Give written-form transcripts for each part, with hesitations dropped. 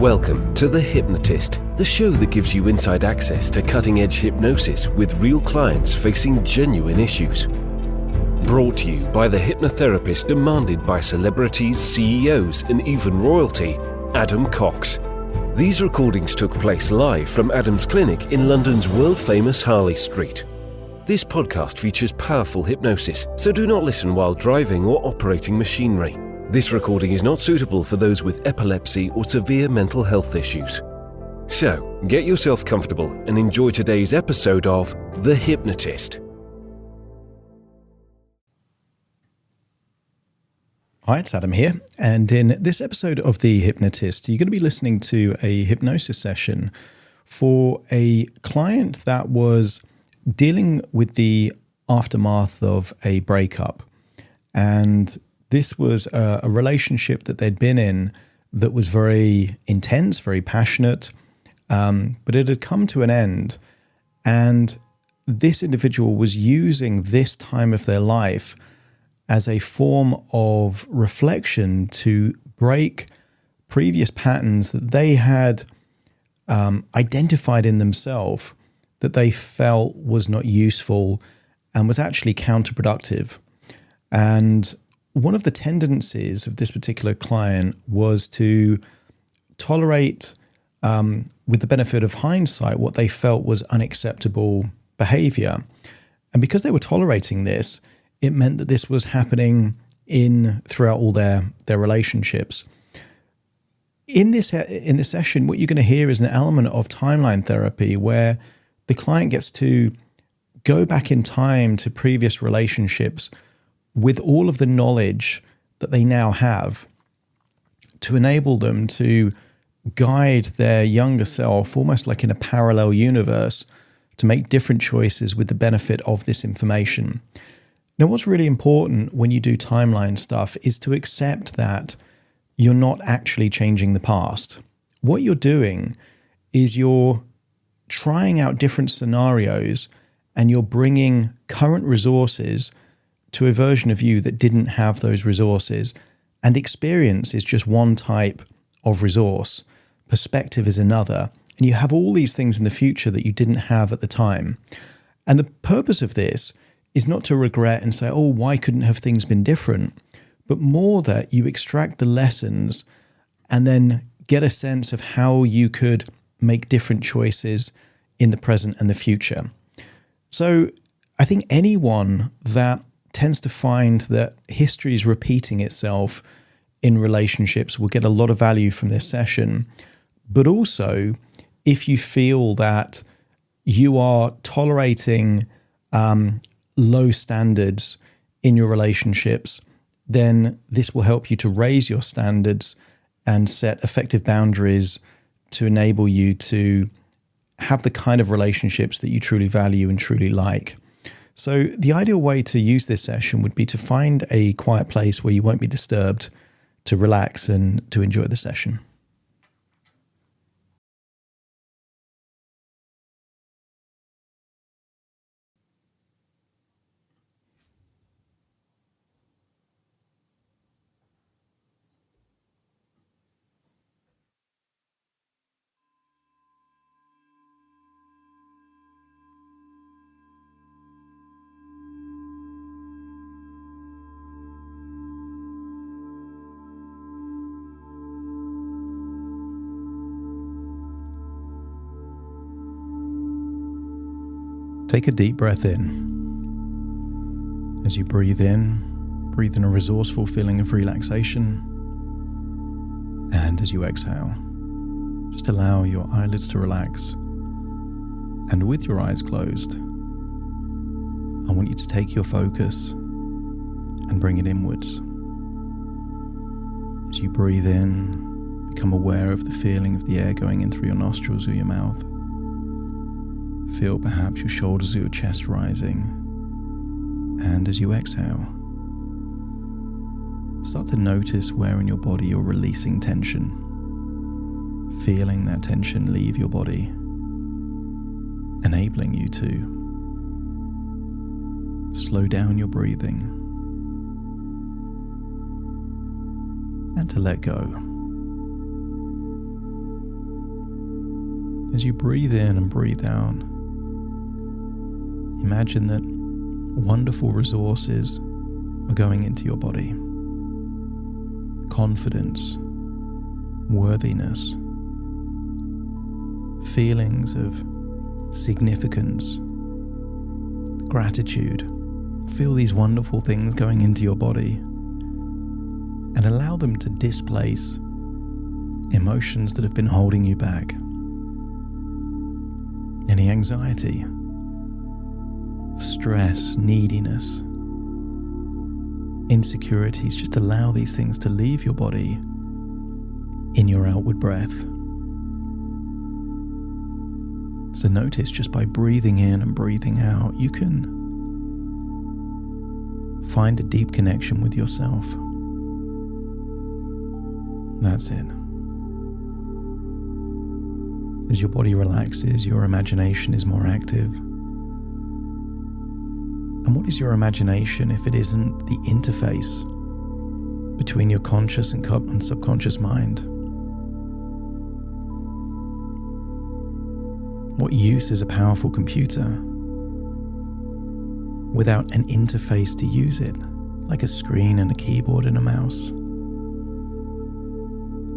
Welcome to The Hypnotist, the show that gives you inside access to cutting-edge hypnosis with real clients facing genuine issues. Brought to you by the hypnotherapist demanded by celebrities, CEOs, and even royalty, Adam Cox. These recordings took place live from Adam's clinic in London's world-famous Harley Street. This podcast features powerful hypnosis, so do not listen while driving or operating machinery. This recording is not suitable for those with epilepsy or severe mental health issues. So, get yourself comfortable and enjoy today's episode of The Hypnotist. Hi, it's Adam here, and in this episode of The Hypnotist, you're going to be listening to a hypnosis session for a client that was dealing with the aftermath of a breakup. And this was a relationship that they'd been in that was very intense, very passionate, but it had come to an end. And this individual was using this time of their life as a form of reflection to break previous patterns that they had identified in themselves that they felt was not useful and was actually counterproductive. And one of the tendencies of this particular client was to tolerate, with the benefit of hindsight, what they felt was unacceptable behavior. And because they were tolerating this, it meant that this was happening throughout all their relationships. In this session, what you're going to hear is an element of timeline therapy where the client gets to go back in time to previous relationships with all of the knowledge that they now have to enable them to guide their younger self, almost like in a parallel universe, to make different choices with the benefit of this information. Now, what's really important when you do timeline stuff is to accept that you're not actually changing the past. What you're doing is you're trying out different scenarios and you're bringing current resources to a version of you that didn't have those resources. And experience is just one type of resource. Perspective is another. And you have all these things in the future that you didn't have at the time. And the purpose of this is not to regret and say, oh, why couldn't have things been different? But more that you extract the lessons and then get a sense of how you could make different choices in the present and the future. So I think anyone that tends to find that history is repeating itself in relationships will get a lot of value from this session. But also, if you feel that you are tolerating low standards in your relationships, then this will help you to raise your standards and set effective boundaries to enable you to have the kind of relationships that you truly value and truly like. So the ideal way to use this session would be to find a quiet place where you won't be disturbed, to relax and to enjoy the session. Take a deep breath in. As you breathe in a resourceful feeling of relaxation. And as you exhale, just allow your eyelids to relax. And with your eyes closed, I want you to take your focus and bring it inwards. As you breathe in, become aware of the feeling of the air going in through your nostrils or your mouth. Feel perhaps your shoulders or your chest rising. And as you exhale, start to notice where in your body you're releasing tension. Feeling that tension leave your body, enabling you to slow down your breathing and to let go. As you breathe in and breathe out, imagine that wonderful resources are going into your body. Confidence, worthiness, feelings of significance, gratitude. Feel these wonderful things going into your body and allow them to displace emotions that have been holding you back. Any anxiety, stress, neediness, insecurities, just allow these things to leave your body in your outward breath. So notice just by breathing in and breathing out, you can find a deep connection with yourself. That's it. As your body relaxes, your imagination is more active. And what is your imagination if it isn't the interface between your conscious and subconscious mind? What use is a powerful computer without an interface to use it, like a screen and a keyboard and a mouse?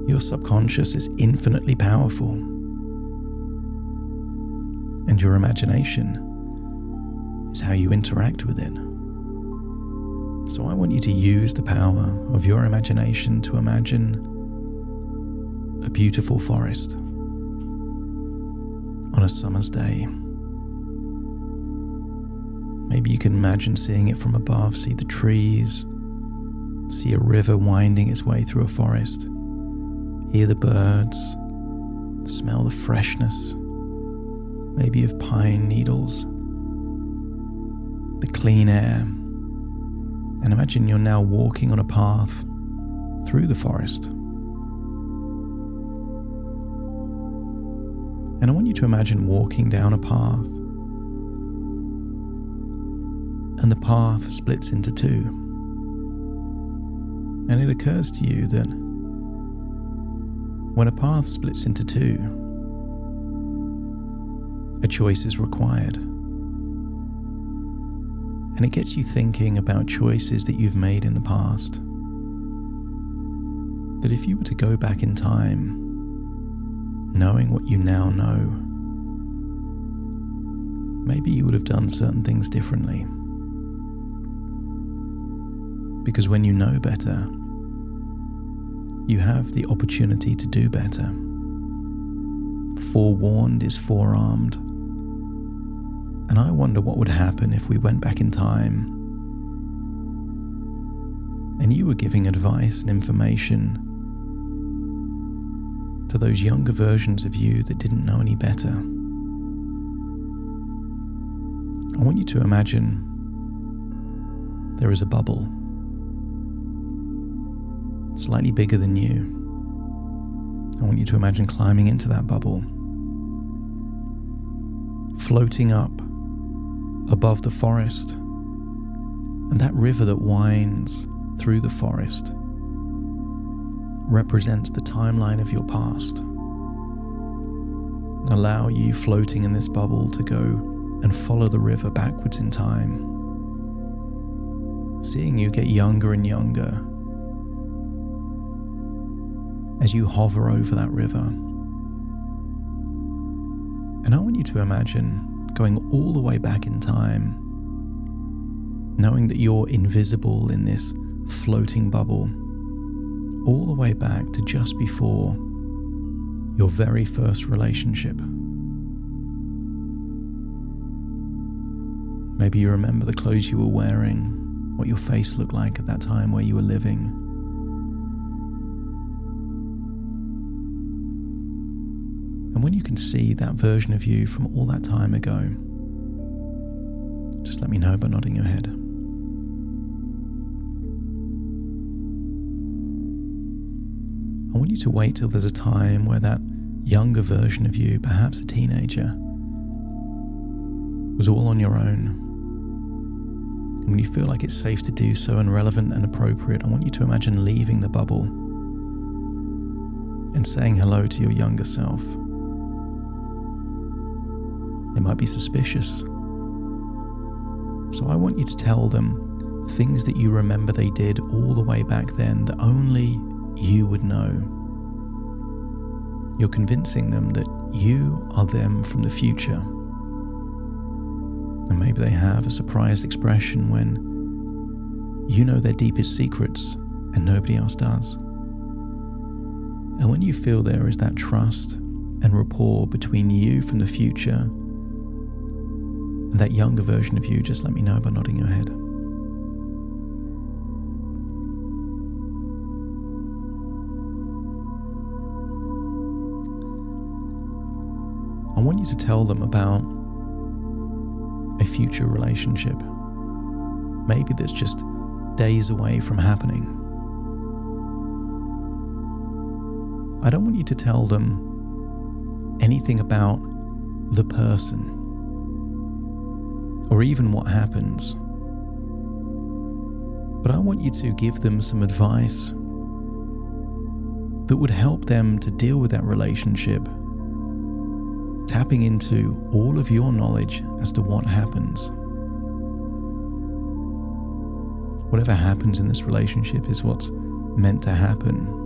Your subconscious is infinitely powerful, and your imagination is how you interact with it. So I want you to use the power of your imagination to imagine a beautiful forest on a summer's day. Maybe you can imagine seeing it from above, see the trees, see a river winding its way through a forest, hear the birds, smell the freshness, maybe of pine needles, the clean air, and imagine you're now walking on a path through the forest. And I want you to imagine walking down a path, and the path splits into two. And it occurs to you that when a path splits into two, a choice is required. And it gets you thinking about choices that you've made in the past. That if you were to go back in time, knowing what you now know, maybe you would have done certain things differently. Because when you know better, you have the opportunity to do better. Forewarned is forearmed. And I wonder what would happen if we went back in time and you were giving advice and information to those younger versions of you that didn't know any better. I want you to imagine there is a bubble, slightly bigger than you. I want you to imagine climbing into that bubble, floating up above the forest, and that river that winds through the forest represents the timeline of your past. Allow you floating in this bubble to go and follow the river backwards in time, seeing you get younger and younger as you hover over that river. And I want you to imagine going all the way back in time, knowing that you're invisible in this floating bubble, all the way back to just before your very first relationship. Maybe you remember the clothes you were wearing, what your face looked like at that time where you were living. And when you can see that version of you from all that time ago, just let me know by nodding your head. I want you to wait till there's a time where that younger version of you, perhaps a teenager, was all on your own. And when you feel like it's safe to do so and relevant and appropriate, I want you to imagine leaving the bubble and saying hello to your younger self. They might be suspicious. So I want you to tell them things that you remember they did all the way back then that only you would know. You're convincing them that you are them from the future. And maybe they have a surprised expression when you know their deepest secrets and nobody else does. And when you feel there is that trust and rapport between you from the future and that younger version of you, just let me know by nodding your head. I want you to tell them about a future relationship, maybe that's just days away from happening. I don't want you to tell them anything about the person or even what happens, but I want you to give them some advice that would help them to deal with that relationship, tapping into all of your knowledge as to what happens. Whatever happens in this relationship is what's meant to happen.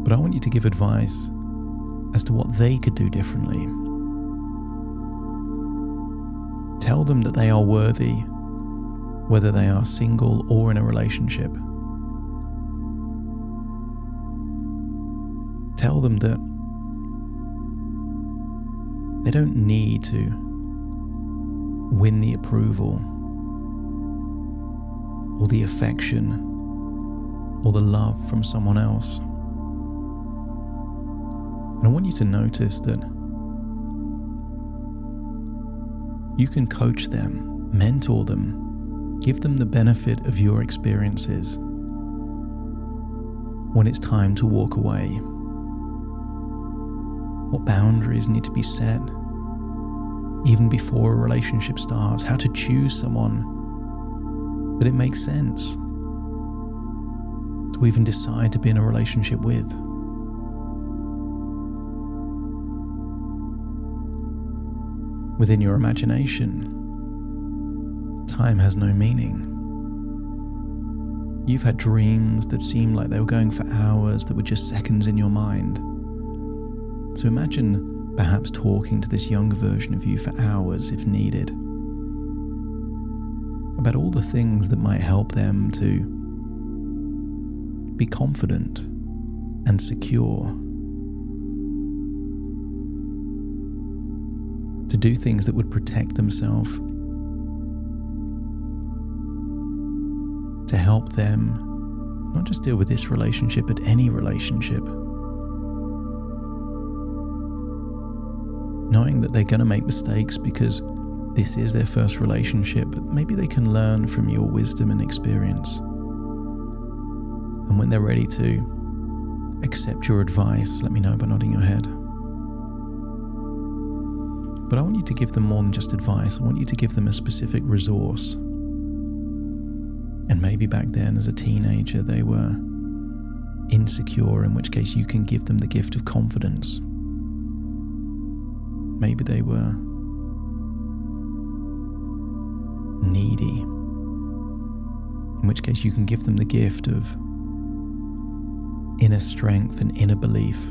But I want you to give advice as to what they could do differently. Tell them that they are worthy, whether they are single or in a relationship. Tell them that they don't need to win the approval or the affection or the love from someone else. And I want you to notice that you can coach them, mentor them, give them the benefit of your experiences when it's time to walk away. What boundaries need to be set even before a relationship starts, how to choose someone that it makes sense to even decide to be in a relationship with. Within your imagination, time has no meaning. You've had dreams that seemed like they were going for hours that were just seconds in your mind. So imagine perhaps talking to this younger version of you for hours if needed, about all the things that might help them to be confident and secure, to do things that would protect themselves, to help them not just deal with this relationship, but any relationship. Knowing that they're going to make mistakes because this is their first relationship, but maybe they can learn from your wisdom and experience. And when they're ready to accept your advice, let me know by nodding your head. But I want you to give them more than just advice. I want you to give them a specific resource. And maybe back then as a teenager they were insecure, in which case you can give them the gift of confidence. Maybe they were needy, in which case you can give them the gift of inner strength and inner belief.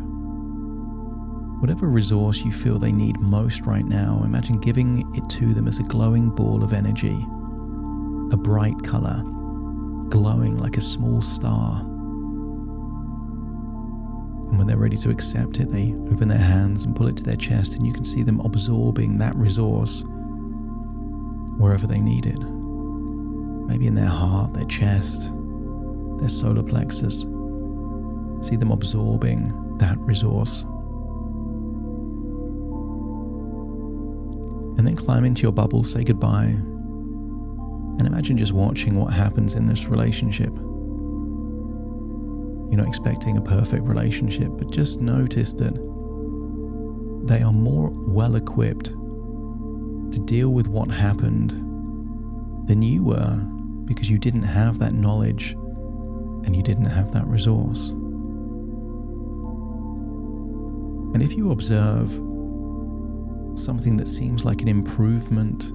Whatever resource you feel they need most right now, imagine giving it to them as a glowing ball of energy, a bright color, glowing like a small star. And when they're ready to accept it, they open their hands and pull it to their chest, and you can see them absorbing that resource wherever they need it. Maybe in their heart, their chest, their solar plexus. See them absorbing that resource. And then climb into your bubble, say goodbye, and imagine just watching what happens in this relationship. You're not expecting a perfect relationship, but just notice that they are more well-equipped to deal with what happened than you were, because you didn't have that knowledge and you didn't have that resource. And if you observe something that seems like an improvement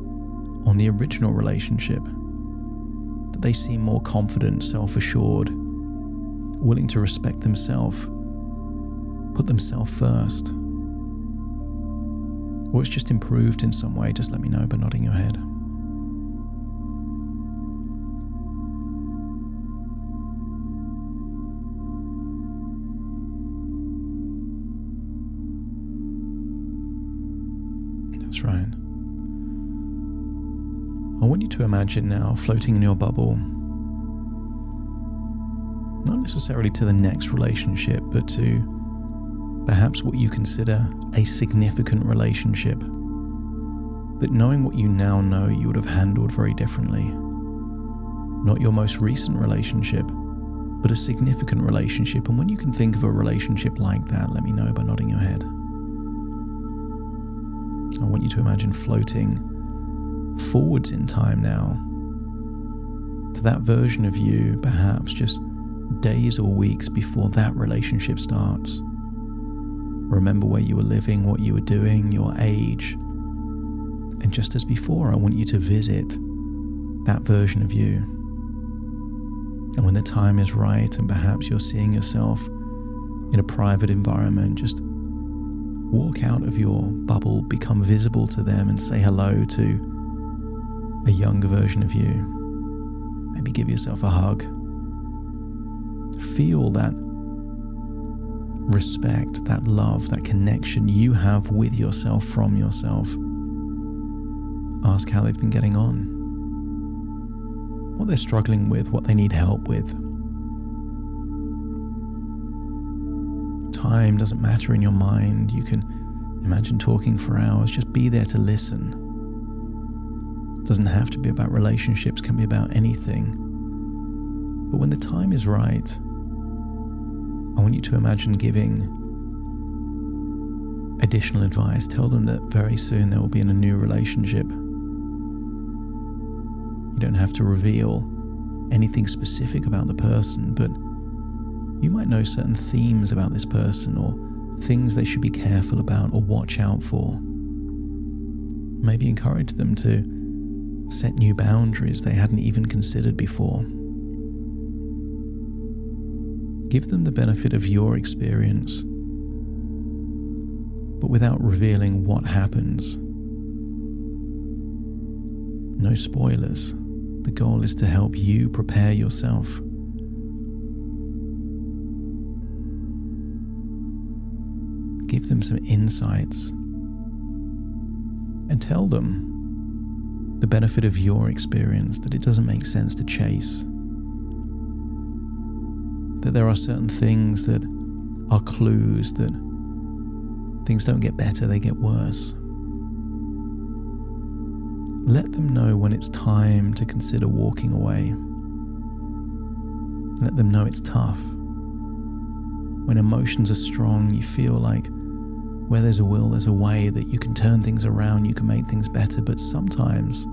on the original relationship, that they seem more confident, self-assured, willing to respect themselves, put themselves first, or it's just improved in some way, just let me know by nodding your head. That's right. I want you to imagine now floating in your bubble, not necessarily to the next relationship, but to perhaps what you consider a significant relationship, that knowing what you now know you would have handled very differently. Not your most recent relationship, but a significant relationship. And when you can think of a relationship like that, let me know by nodding your head. I want you to imagine floating forwards in time now to that version of you, perhaps just days or weeks before that relationship starts. Remember where you were living, what you were doing, your age. And just as before, I want you to visit that version of you. And when the time is right and perhaps you're seeing yourself in a private environment, just walk out of your bubble, become visible to them and say hello to a younger version of you. Maybe give yourself a hug. Feel that respect, that love, that connection you have with yourself from yourself. Ask how they've been getting on, what they're struggling with, what they need help with. Time doesn't matter in your mind. You can imagine talking for hours. Just be there to listen. It doesn't have to be about relationships, it can be about anything. But when the time is right, I want you to imagine giving additional advice. Tell them that very soon they will be in a new relationship. You don't have to reveal anything specific about the person, but you might know certain themes about this person or things they should be careful about or watch out for. Maybe encourage them to set new boundaries they hadn't even considered before. Give them the benefit of your experience, but without revealing what happens. No spoilers. The goal is to help you prepare yourself. Give them some insights and tell them the benefit of your experience, that it doesn't make sense to chase. That there are certain things that are clues that things don't get better, they get worse. Let them know when it's time to consider walking away. Let them know it's tough. When emotions are strong, you feel like where there's a will, there's a way, that you can turn things around, you can make things better, but sometimes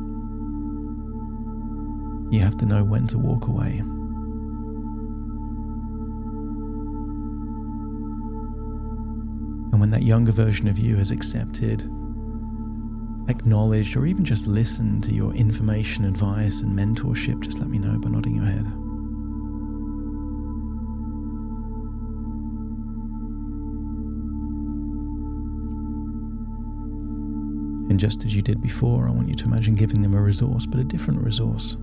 you have to know when to walk away. And when that younger version of you has accepted, acknowledged, or even just listened to your information, advice, and mentorship, just let me know by nodding your head. And just as you did before, I want you to imagine giving them a resource, but a different resource.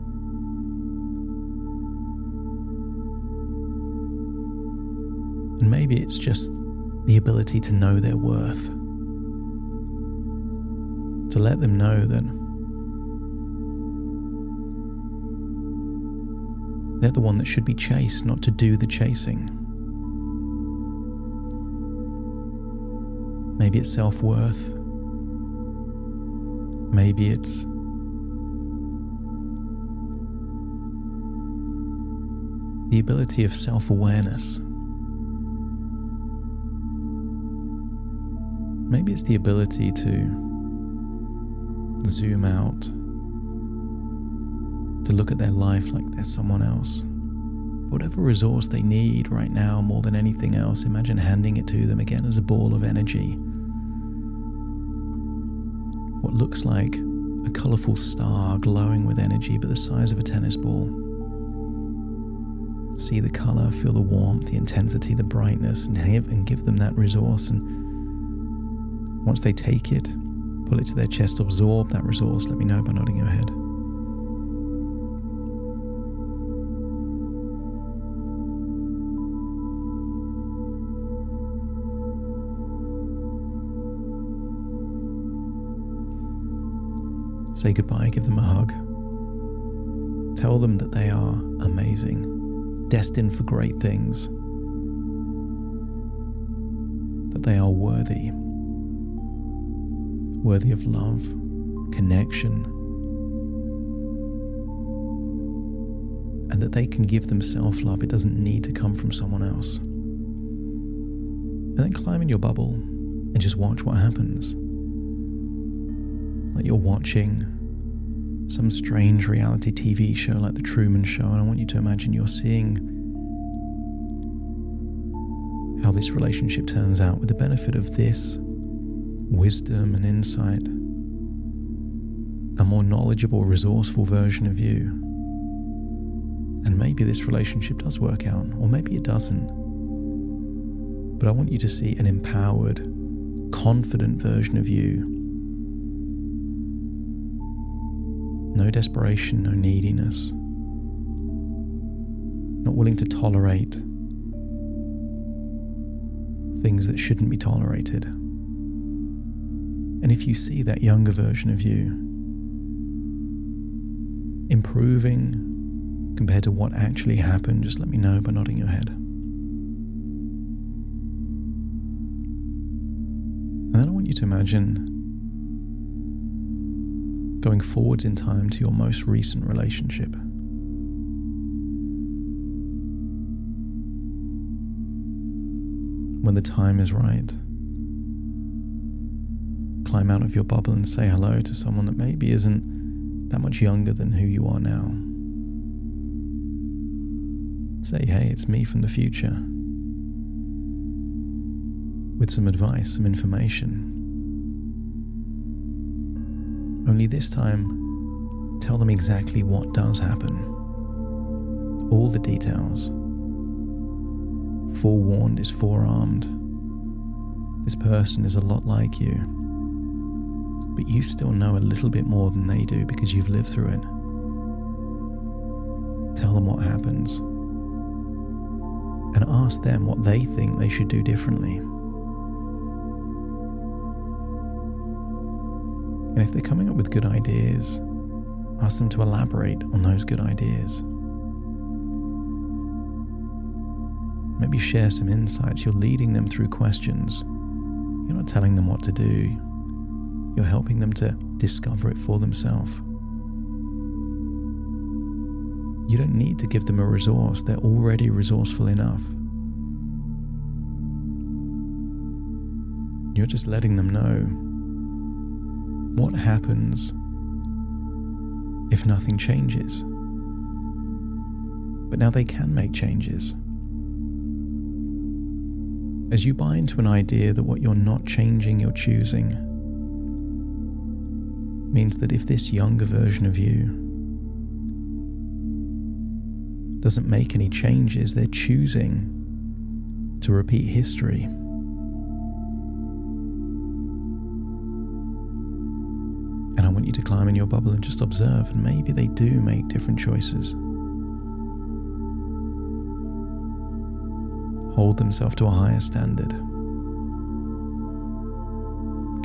And maybe it's just the ability to know their worth. To let them know that they're the one that should be chased, not to do the chasing. Maybe it's self-worth. Maybe it's the ability of self-awareness. Maybe it's the ability to zoom out, to look at their life like they're someone else. Whatever resource they need right now, more than anything else, imagine handing it to them again as a ball of energy. what looks like a colourful star glowing with energy but the size of a tennis ball. See the colour, feel the warmth, the intensity, the brightness, and give them that resource. And once they take it, pull it to their chest, absorb that resource. Let me know by nodding your head. Say goodbye, give them a hug. Tell them that they are amazing, destined for great things, that they are worthy of love, connection, and that they can give them self-love. It doesn't need to come from someone else. And then climb in your bubble and just watch what happens. Like you're watching some strange reality TV show like The Truman Show, and I want you to imagine you're seeing how this relationship turns out with the benefit of this wisdom and insight, a more knowledgeable, resourceful version of you. And maybe this relationship does work out, or maybe it doesn't. But I want you to see an empowered, confident version of you. No desperation, no neediness. Not willing to tolerate things that shouldn't be tolerated. And if you see that younger version of you improving compared to what actually happened, just let me know by nodding your head. And then I want you to imagine going forwards in time to your most recent relationship. When the time is right, climb out of your bubble and say hello to someone that maybe isn't that much younger than who you are now. Say, hey, it's me from the future, with some advice, some information. Only this time, tell them exactly what does happen. All the details. Forewarned is forearmed. This person is a lot like you, but you still know a little bit more than they do because you've lived through it. Tell them what happens, and ask them what they think they should do differently. And if they're coming up with good ideas, ask them to elaborate on those good ideas. Maybe share some insights. You're leading them through questions. You're not telling them what to do. You're helping them to discover it for themselves. You don't need to give them a resource. They're already resourceful enough. You're just letting them know what happens if nothing changes. But now they can make changes. As you buy into an idea that what you're not changing, you're choosing, means that if this younger version of you doesn't make any changes, they're choosing to repeat history. And I want you to climb in your bubble and just observe, and maybe they do make different choices. Hold themselves to a higher standard.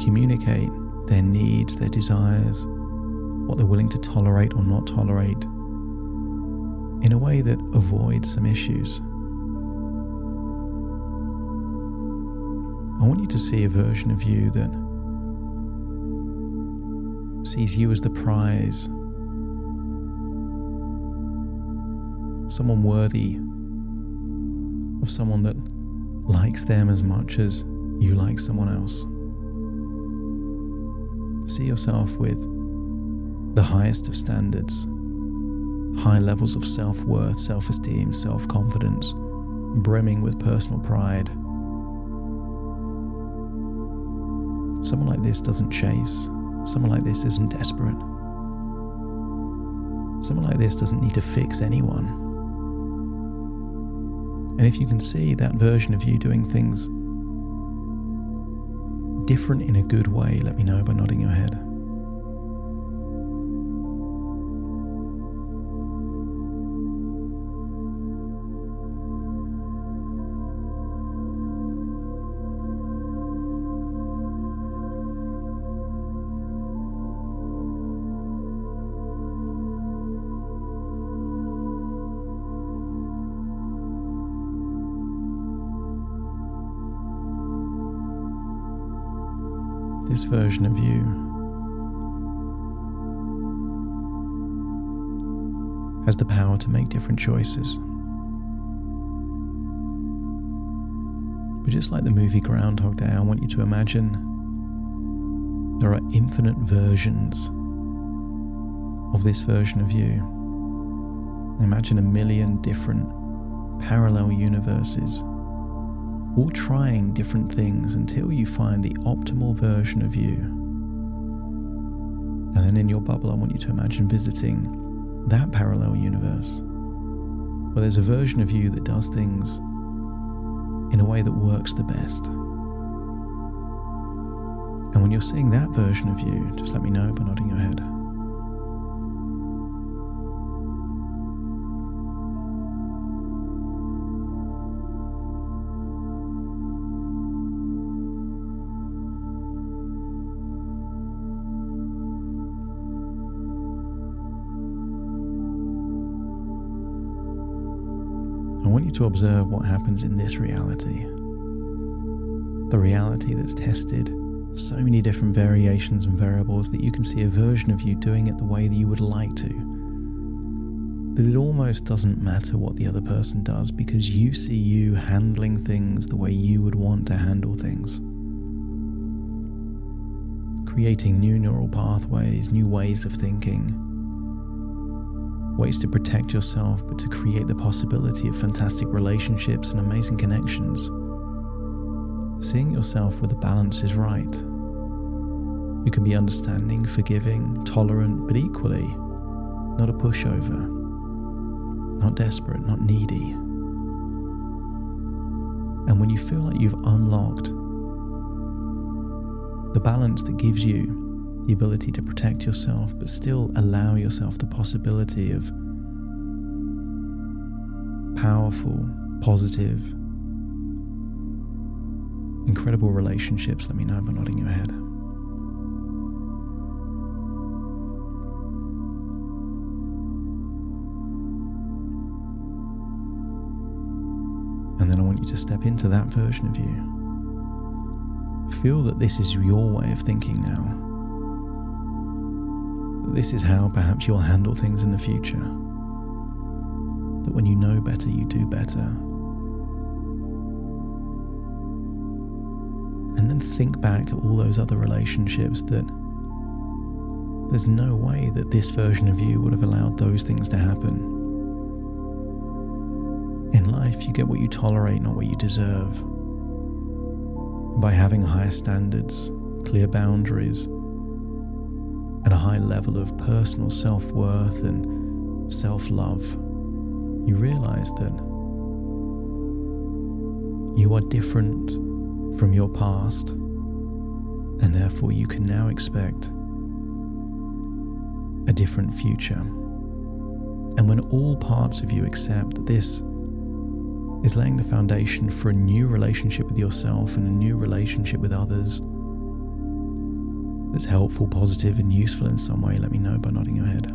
Communicate their needs, their desires, what they're willing to tolerate or not tolerate, in a way that avoids some issues. I want you to see a version of you that sees you as the prize, someone worthy of someone that likes them as much as you like someone else. See yourself with the highest of standards, high levels of self-worth, self-esteem, self-confidence, brimming with personal pride. Someone like this doesn't chase, Someone like this isn't desperate. Someone like this doesn't need to fix anyone. And if you can see that version of you doing things different in a good way, let me know by nodding your head. This version of you has the power to make different choices. But just like the movie Groundhog Day, I want you to imagine there are infinite versions of this version of you. Imagine 1,000,000 different parallel universes, all trying different things until you find the optimal version of you. And then in your bubble, I want you to imagine visiting that parallel universe, where there's a version of you that does things in a way that works the best. And when you're seeing that version of you, just let me know by nodding your head. I want you to observe what happens in this reality. The reality that's tested so many different variations and variables that you can see a version of you doing it the way that you would like to. That it almost doesn't matter what the other person does because you see you handling things the way you would want to handle things. Creating new neural pathways, new ways of thinking. Ways to protect yourself, but to create the possibility of fantastic relationships and amazing connections. Seeing yourself where the balance is right. You can be understanding, forgiving, tolerant, but equally not a pushover, not desperate, not needy. And when you feel like you've unlocked the balance that gives you the ability to protect yourself, but still allow yourself the possibility of powerful, positive, incredible relationships, let me know by nodding your head. And then I want you to step into that version of you. Feel that this is your way of thinking now. This is how perhaps you'll handle things in the future. That when you know better, you do better. And then think back to all those other relationships that there's no way that this version of you would have allowed those things to happen. In life, you get what you tolerate, not what you deserve. By having higher standards, clear boundaries, and a high level of personal self-worth and self-love, you realize that you are different from your past, and therefore you can now expect a different future. And when all parts of you accept that this is laying the foundation for a new relationship with yourself and a new relationship with others that's helpful, positive, and useful in some way, let me know by nodding your head.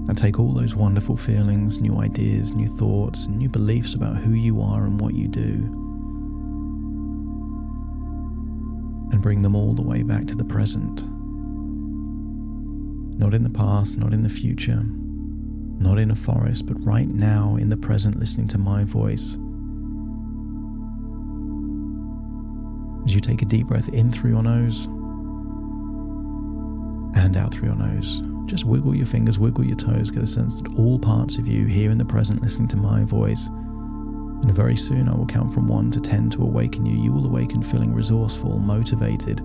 And take all those wonderful feelings, new ideas, new thoughts, and new beliefs about who you are and what you do, and bring them all the way back to the present. Not in the past, not in the future, not in a forest, but right now in the present, listening to my voice. As you take a deep breath in through your nose and out through your nose, just wiggle your fingers, wiggle your toes, get a sense that all parts of you here in the present, listening to my voice, And very soon I will count from 1 to 10 to awaken you. You will awaken feeling resourceful, motivated,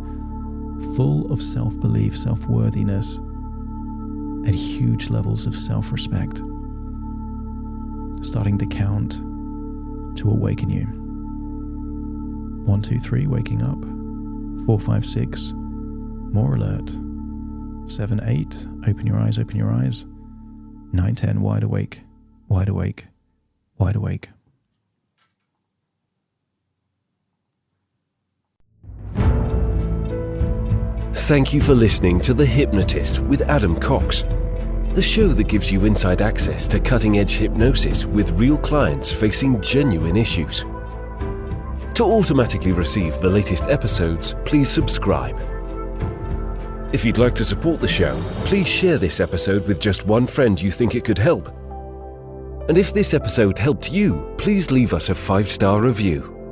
full of self-belief, self-worthiness, and huge levels of self-respect. Starting to count to awaken you. 1, 2, 3, waking up. 4, 5, 6, more alert. 7, 8, open your eyes, open your eyes. 9, 10, wide awake, wide awake, wide awake. Thank you for listening to The Hypnotist with Adam Cox, the show that gives you inside access to cutting-edge hypnosis with real clients facing genuine issues. To automatically receive the latest episodes, please subscribe. If you'd like to support the show, please share this episode with just one friend you think it could help. And if this episode helped you, please leave us a 5-star review.